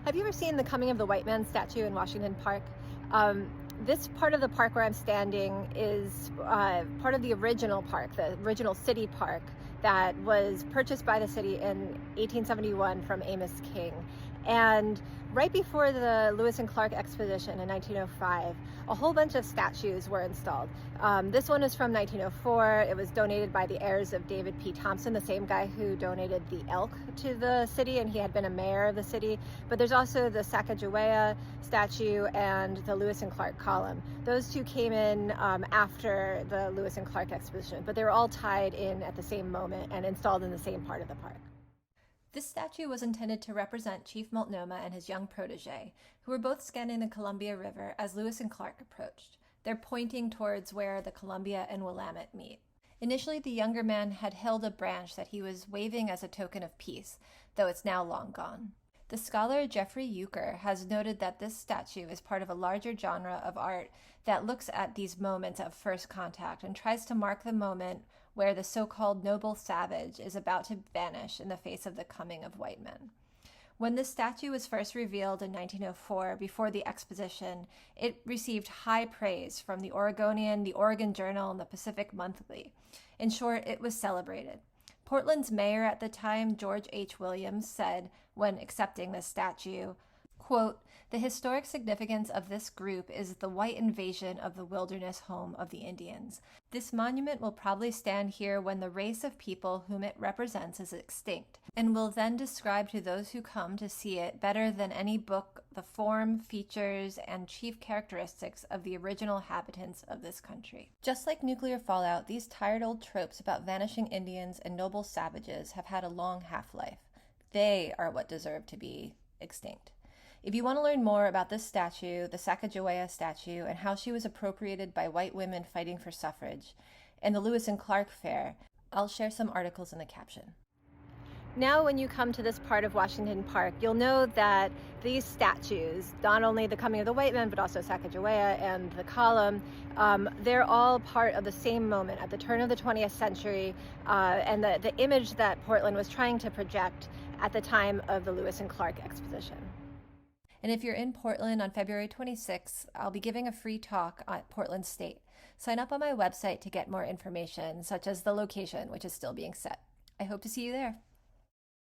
Have you ever seen the Coming of the White Man statue in Washington Park? Um, this part of the park where I'm standing is part of the original park, the original city park that was purchased by the city in 1871 from Amos King. And right before the Lewis and Clark Exposition in 1905, a whole bunch of statues were installed. This one is from 1904. It was donated by the heirs of David P. Thompson, the same guy who donated the elk to the city, and he had been a mayor of the city. But there's also the Sacagawea statue and the Lewis and Clark column. Those two came in after the Lewis and Clark Exposition, but they were all tied in at the same moment and installed in the same part of the park. This statue was intended to represent Chief Multnomah and his young protege, who were both scanning the Columbia River as Lewis and Clark approached. They're pointing towards where the Columbia and Willamette meet. Initially, the younger man had held a branch that he was waving as a token of peace, though it's now long gone. The scholar Jeffrey Euchre has noted that this statue is part of a larger genre of art that looks at these moments of first contact and tries to mark the moment where the so-called noble savage is about to vanish in the face of the coming of white men. When this statue was first revealed in 1904, before the exposition, it received high praise from the Oregonian, the Oregon Journal, and the Pacific Monthly. In short, it was celebrated. Portland's mayor at the time, George H. Williams, said when accepting this statue, quote, "The historic significance of this group is the white invasion of the wilderness home of the Indians. This monument will probably stand here when the race of people whom it represents is extinct, and will then describe to those who come to see it better than any book the form, features, and chief characteristics of the original inhabitants of this country." Just like nuclear fallout, these tired old tropes about vanishing Indians and noble savages have had a long half-life. They are what deserve to be extinct. If you want to learn more about this statue, the Sacagawea statue, and how she was appropriated by white women fighting for suffrage, and the Lewis and Clark Fair, I'll share some articles in the caption. Now when you come to this part of Washington Park, you'll know that these statues, not only the Coming of the White Men, but also Sacagawea and the column, they're all part of the same moment at the turn of the 20th century, and the image that Portland was trying to project at the time of the Lewis and Clark Exposition. And if you're in Portland on February 26th, I'll be giving a free talk at Portland State. Sign up on my website to get more information, such as the location, which is still being set. I hope to see you there.